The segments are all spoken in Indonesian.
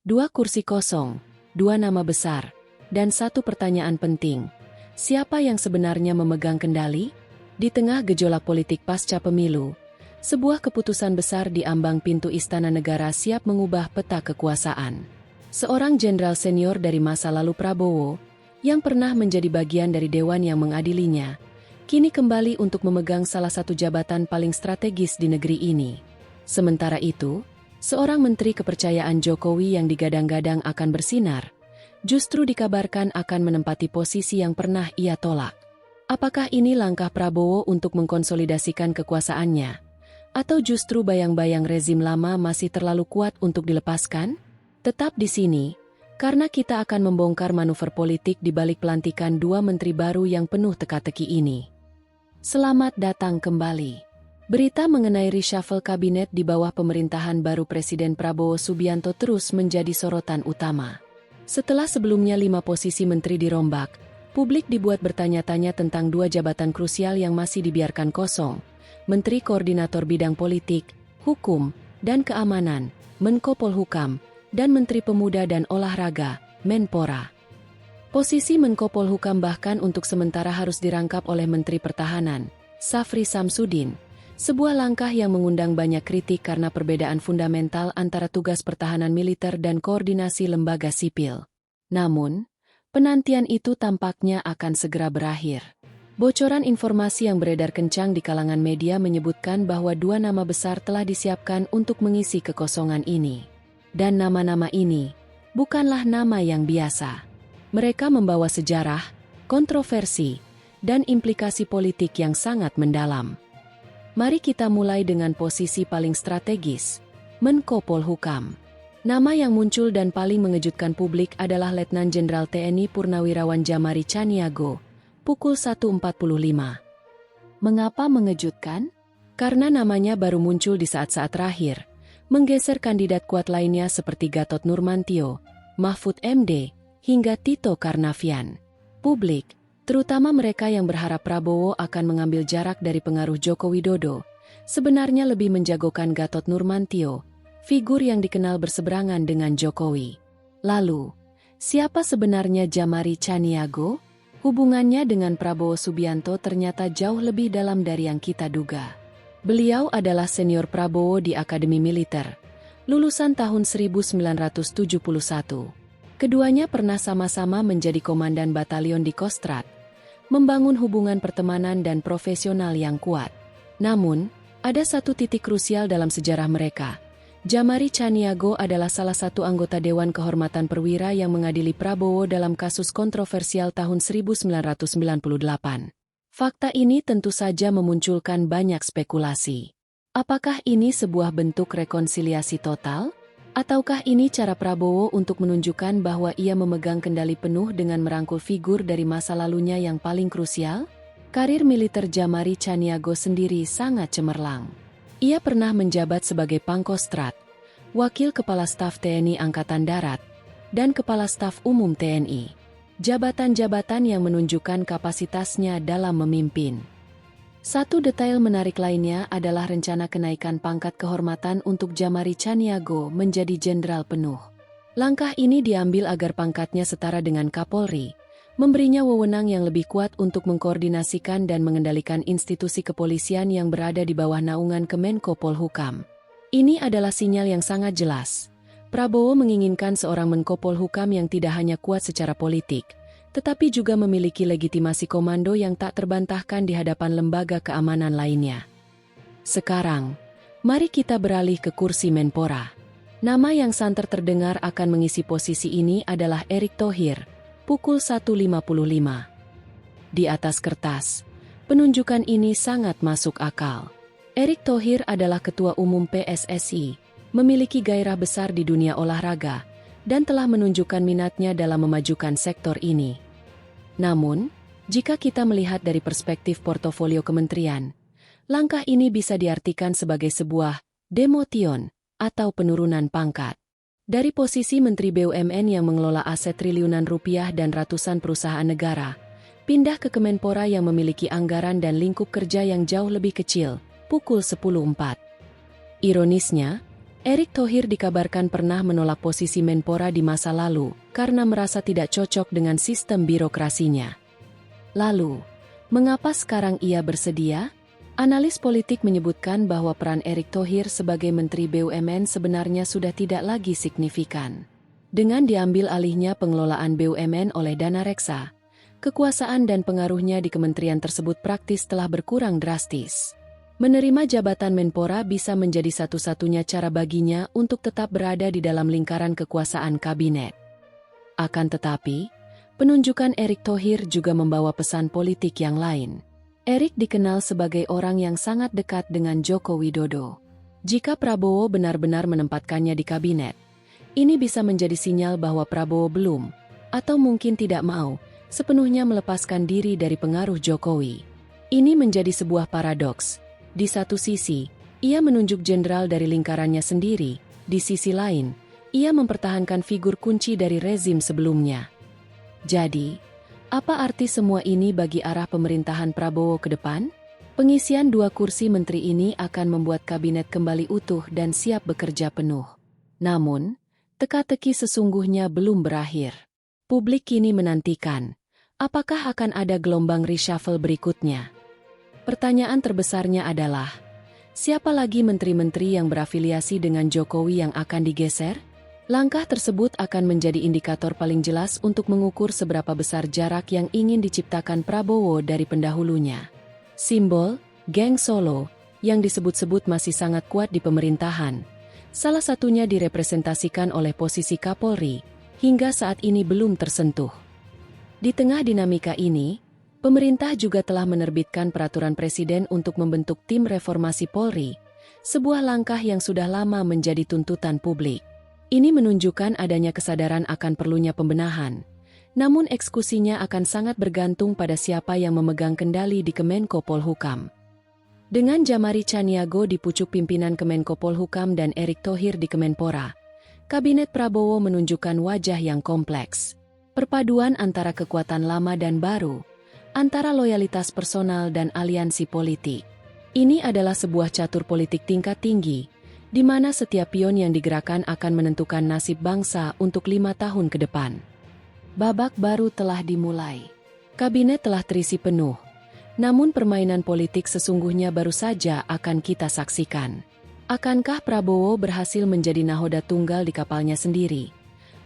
2 kursi kosong, 2 nama besar, dan 1 pertanyaan penting. Siapa yang sebenarnya memegang kendali? Di tengah gejolak politik pasca pemilu, sebuah keputusan besar di ambang pintu Istana Negara siap mengubah peta kekuasaan. Seorang jenderal senior dari masa lalu Prabowo, yang pernah menjadi bagian dari dewan yang mengadilinya, kini kembali untuk memegang salah satu jabatan paling strategis di negeri ini. Sementara itu, seorang menteri kepercayaan Jokowi yang digadang-gadang akan bersinar, justru dikabarkan akan menempati posisi yang pernah ia tolak. Apakah ini langkah Prabowo untuk mengkonsolidasikan kekuasaannya? Atau justru bayang-bayang rezim lama masih terlalu kuat untuk dilepaskan? Tetap di sini, karena kita akan membongkar manuver politik di balik pelantikan 2 menteri baru yang penuh teka-teki ini. Selamat datang kembali. Berita mengenai reshuffle kabinet di bawah pemerintahan baru Presiden Prabowo Subianto terus menjadi sorotan utama. Setelah sebelumnya 5 posisi menteri dirombak, publik dibuat bertanya-tanya tentang 2 jabatan krusial yang masih dibiarkan kosong, Menteri Koordinator Bidang Politik, Hukum, dan Keamanan, Menko Polhukam, dan Menteri Pemuda dan Olahraga, Menpora. Posisi Menko Polhukam bahkan untuk sementara harus dirangkap oleh Menteri Pertahanan, Safri Samsudin, sebuah langkah yang mengundang banyak kritik karena perbedaan fundamental antara tugas pertahanan militer dan koordinasi lembaga sipil. Namun, penantian itu tampaknya akan segera berakhir. Bocoran informasi yang beredar kencang di kalangan media menyebutkan bahwa 2 nama besar telah disiapkan untuk mengisi kekosongan ini. Dan nama-nama ini bukanlah nama yang biasa. Mereka membawa sejarah, kontroversi, dan implikasi politik yang sangat mendalam. Mari kita mulai dengan posisi paling strategis, Menko Polhukam. Nama yang muncul dan paling mengejutkan publik adalah Letnan Jenderal TNI Purnawirawan Djamari Tjaniago, pukul 1.45. Mengapa mengejutkan? Karena namanya baru muncul di saat-saat terakhir, menggeser kandidat kuat lainnya seperti Gatot Nurmantio, Mahfud MD, hingga Tito Karnavian. Publik, terutama mereka yang berharap Prabowo akan mengambil jarak dari pengaruh Joko Widodo, sebenarnya lebih menjagokan Gatot Nurmantio, figur yang dikenal berseberangan dengan Jokowi. Lalu, siapa sebenarnya Djamari Tjaniago? Hubungannya dengan Prabowo Subianto ternyata jauh lebih dalam dari yang kita duga. Beliau adalah senior Prabowo di Akademi Militer, lulusan tahun 1971. Keduanya pernah sama-sama menjadi komandan batalion di Kostrad, membangun hubungan pertemanan dan profesional yang kuat. Namun, ada satu titik krusial dalam sejarah mereka. Djamari Tjaniago adalah salah satu anggota Dewan Kehormatan Perwira yang mengadili Prabowo dalam kasus kontroversial tahun 1998. Fakta ini tentu saja memunculkan banyak spekulasi. Apakah ini sebuah bentuk rekonsiliasi total? Ataukah ini cara Prabowo untuk menunjukkan bahwa ia memegang kendali penuh dengan merangkul figur dari masa lalunya yang paling krusial? Karir militer Djamari Tjaniago sendiri sangat cemerlang. Ia pernah menjabat sebagai Pangkostrat, Wakil Kepala Staf TNI Angkatan Darat, dan Kepala Staf Umum TNI. Jabatan-jabatan yang menunjukkan kapasitasnya dalam memimpin. Satu detail menarik lainnya adalah rencana kenaikan pangkat kehormatan untuk Djamari Tjaniago menjadi jenderal penuh. Langkah ini diambil agar pangkatnya setara dengan Kapolri, memberinya wewenang yang lebih kuat untuk mengkoordinasikan dan mengendalikan institusi kepolisian yang berada di bawah naungan Kemenko Polhukam. Ini adalah sinyal yang sangat jelas. Prabowo menginginkan seorang Menko Polhukam yang tidak hanya kuat secara politik, tetapi juga memiliki legitimasi komando yang tak terbantahkan di hadapan lembaga keamanan lainnya. Sekarang, mari kita beralih ke kursi Menpora. Nama yang santer terdengar akan mengisi posisi ini adalah Erick Thohir, pukul 1.55. Di atas kertas, penunjukan ini sangat masuk akal. Erick Thohir adalah Ketua Umum PSSI, memiliki gairah besar di dunia olahraga, dan telah menunjukkan minatnya dalam memajukan sektor ini. Namun, jika kita melihat dari perspektif portofolio kementerian, langkah ini bisa diartikan sebagai sebuah demotion atau penurunan pangkat. Dari posisi Menteri BUMN yang mengelola aset triliunan rupiah dan ratusan perusahaan negara, pindah ke Kemenpora yang memiliki anggaran dan lingkup kerja yang jauh lebih kecil, pukul 10.04. Ironisnya, Erick Thohir dikabarkan pernah menolak posisi Menpora di masa lalu karena merasa tidak cocok dengan sistem birokrasinya. Lalu, mengapa sekarang ia bersedia? Analis politik menyebutkan bahwa peran Erick Thohir sebagai Menteri BUMN sebenarnya sudah tidak lagi signifikan. Dengan diambil alihnya pengelolaan BUMN oleh Dana Reksa, kekuasaan dan pengaruhnya di kementerian tersebut praktis telah berkurang drastis. Menerima jabatan Menpora bisa menjadi satu-satunya cara baginya untuk tetap berada di dalam lingkaran kekuasaan kabinet. Akan tetapi, penunjukan Erick Thohir juga membawa pesan politik yang lain. Erick dikenal sebagai orang yang sangat dekat dengan Joko Widodo. Jika Prabowo benar-benar menempatkannya di kabinet, ini bisa menjadi sinyal bahwa Prabowo belum, atau mungkin tidak mau, sepenuhnya melepaskan diri dari pengaruh Jokowi. Ini menjadi sebuah paradoks. Di satu sisi, ia menunjuk jenderal dari lingkarannya sendiri. Di sisi lain, ia mempertahankan figur kunci dari rezim sebelumnya. Jadi, apa arti semua ini bagi arah pemerintahan Prabowo ke depan? Pengisian 2 kursi menteri ini akan membuat kabinet kembali utuh dan siap bekerja penuh. Namun, teka-teki sesungguhnya belum berakhir. Publik kini menantikan, apakah akan ada gelombang reshuffle berikutnya? Pertanyaan terbesarnya adalah, siapa lagi menteri-menteri yang berafiliasi dengan Jokowi yang akan digeser? Langkah tersebut akan menjadi indikator paling jelas untuk mengukur seberapa besar jarak yang ingin diciptakan Prabowo dari pendahulunya. Simbol, geng Solo, yang disebut-sebut masih sangat kuat di pemerintahan, salah satunya direpresentasikan oleh posisi Kapolri, hingga saat ini belum tersentuh. Di tengah dinamika ini, pemerintah juga telah menerbitkan peraturan presiden untuk membentuk tim reformasi Polri, sebuah langkah yang sudah lama menjadi tuntutan publik. Ini menunjukkan adanya kesadaran akan perlunya pembenahan, namun eksekusinya akan sangat bergantung pada siapa yang memegang kendali di Kemenko Polhukam. Dengan Jamari Chaniago di pucuk pimpinan Kemenko Polhukam dan Erick Thohir di Kemenpora, Kabinet Prabowo menunjukkan wajah yang kompleks. Perpaduan antara kekuatan lama dan baru, antara loyalitas personal dan aliansi politik. Ini adalah sebuah catur politik tingkat tinggi, di mana setiap pion yang digerakkan akan menentukan nasib bangsa untuk 5 tahun ke depan. Babak baru telah dimulai. Kabinet telah terisi penuh, namun permainan politik sesungguhnya baru saja akan kita saksikan. Akankah Prabowo berhasil menjadi nahoda tunggal di kapalnya sendiri?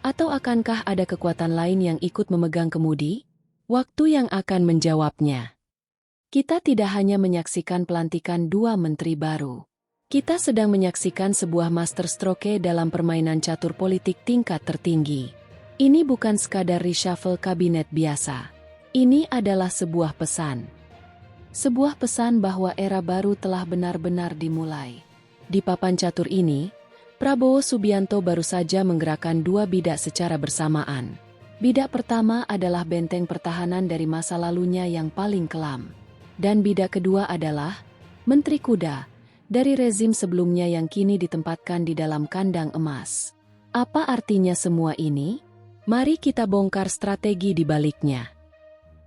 Atau akankah ada kekuatan lain yang ikut memegang kemudi? Waktu yang akan menjawabnya. Kita tidak hanya menyaksikan pelantikan 2 menteri baru. Kita sedang menyaksikan sebuah masterstroke dalam permainan catur politik tingkat tertinggi. Ini bukan sekadar reshuffle kabinet biasa. Ini adalah sebuah pesan. Sebuah pesan bahwa era baru telah benar-benar dimulai. Di papan catur ini, Prabowo Subianto baru saja menggerakkan 2 bidak secara bersamaan. Bidak pertama adalah benteng pertahanan dari masa lalunya yang paling kelam. Dan bidak kedua adalah Menteri Kuda dari rezim sebelumnya yang kini ditempatkan di dalam kandang emas. Apa artinya semua ini? Mari kita bongkar strategi di baliknya.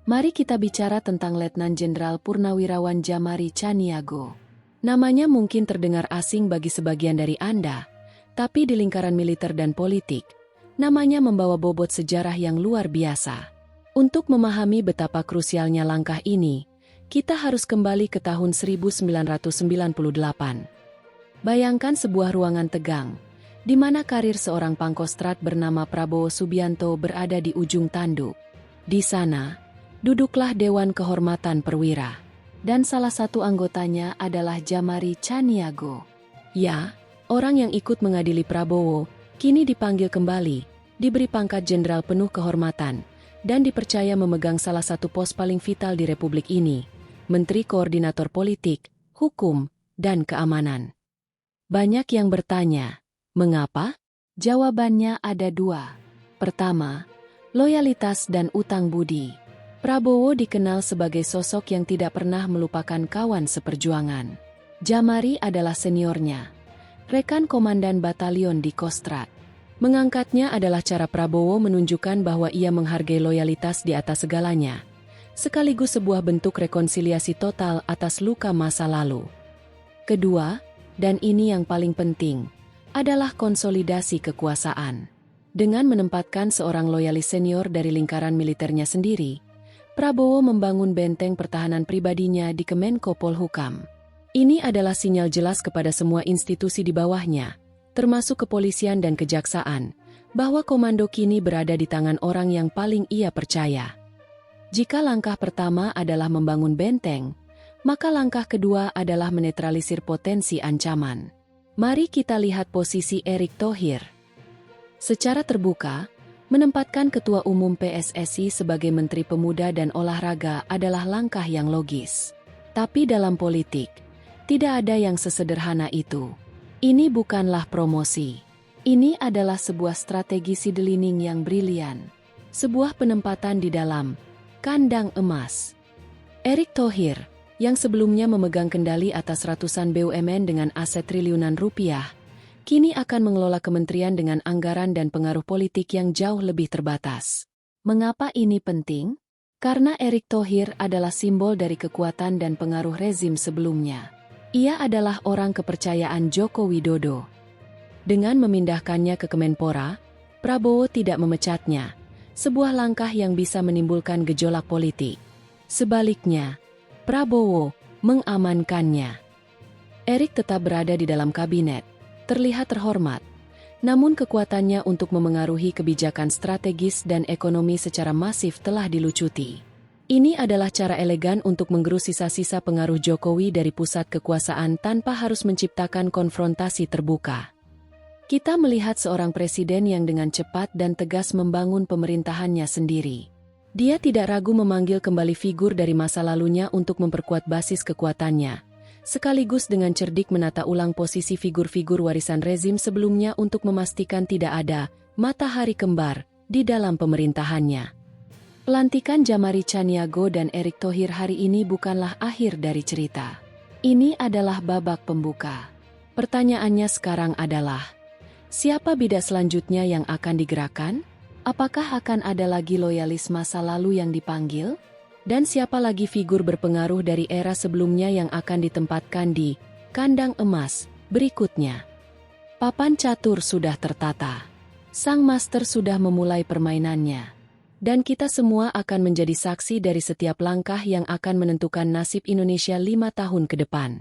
Mari kita bicara tentang Letnan Jenderal Purnawirawan Jamari Chaniago. Namanya mungkin terdengar asing bagi sebagian dari Anda, tapi di lingkaran militer dan politik, namanya membawa bobot sejarah yang luar biasa. Untuk memahami betapa krusialnya langkah ini, kita harus kembali ke tahun 1998. Bayangkan sebuah ruangan tegang, di mana karir seorang pangkostrat bernama Prabowo Subianto berada di ujung tanduk. Di sana, duduklah Dewan Kehormatan Perwira, dan salah satu anggotanya adalah Jamari Chaniago. Ya, orang yang ikut mengadili Prabowo, kini dipanggil kembali, diberi pangkat jenderal penuh kehormatan, dan dipercaya memegang salah satu pos paling vital di Republik ini, Menteri Koordinator Politik, Hukum, dan Keamanan. Banyak yang bertanya, mengapa? Jawabannya ada 2. Pertama, loyalitas dan utang budi. Prabowo dikenal sebagai sosok yang tidak pernah melupakan kawan seperjuangan. Jamari adalah seniornya, rekan komandan batalion di Kostrad. Mengangkatnya adalah cara Prabowo menunjukkan bahwa ia menghargai loyalitas di atas segalanya, sekaligus sebuah bentuk rekonsiliasi total atas luka masa lalu. Kedua, dan ini yang paling penting, adalah konsolidasi kekuasaan. Dengan menempatkan seorang loyalis senior dari lingkaran militernya sendiri, Prabowo membangun benteng pertahanan pribadinya di Kemenko Polhukam. Ini adalah sinyal jelas kepada semua institusi di bawahnya, termasuk kepolisian dan kejaksaan, bahwa komando kini berada di tangan orang yang paling ia percaya. Jika langkah pertama adalah membangun benteng, maka langkah kedua adalah menetralisir potensi ancaman. Mari kita lihat posisi Erick Thohir. Secara terbuka, menempatkan Ketua Umum PSSI sebagai Menteri Pemuda dan Olahraga adalah langkah yang logis. Tapi dalam politik, tidak ada yang sesederhana itu. Ini bukanlah promosi. Ini adalah sebuah strategi sidelining yang brilian. Sebuah penempatan di dalam kandang emas. Erick Thohir, yang sebelumnya memegang kendali atas ratusan BUMN dengan aset triliunan rupiah, kini akan mengelola kementerian dengan anggaran dan pengaruh politik yang jauh lebih terbatas. Mengapa ini penting? Karena Erick Thohir adalah simbol dari kekuatan dan pengaruh rezim sebelumnya. Ia adalah orang kepercayaan Joko Widodo. Dengan memindahkannya ke Kemenpora, Prabowo tidak memecatnya, sebuah langkah yang bisa menimbulkan gejolak politik. Sebaliknya, Prabowo mengamankannya. Erick tetap berada di dalam kabinet, terlihat terhormat, namun kekuatannya untuk memengaruhi kebijakan strategis dan ekonomi secara masif telah dilucuti. Ini adalah cara elegan untuk menggerus sisa-sisa pengaruh Jokowi dari pusat kekuasaan tanpa harus menciptakan konfrontasi terbuka. Kita melihat seorang presiden yang dengan cepat dan tegas membangun pemerintahannya sendiri. Dia tidak ragu memanggil kembali figur dari masa lalunya untuk memperkuat basis kekuatannya, sekaligus dengan cerdik menata ulang posisi figur-figur warisan rezim sebelumnya untuk memastikan tidak ada matahari kembar di dalam pemerintahannya. Pelantikan Jamari Chaniago dan Erick Thohir hari ini bukanlah akhir dari cerita. Ini adalah babak pembuka. Pertanyaannya sekarang adalah, siapa bidak selanjutnya yang akan digerakkan? Apakah akan ada lagi loyalis masa lalu yang dipanggil? Dan siapa lagi figur berpengaruh dari era sebelumnya yang akan ditempatkan di kandang emas berikutnya? Papan catur sudah tertata. Sang master sudah memulai permainannya. Dan kita semua akan menjadi saksi dari setiap langkah yang akan menentukan nasib Indonesia 5 tahun ke depan.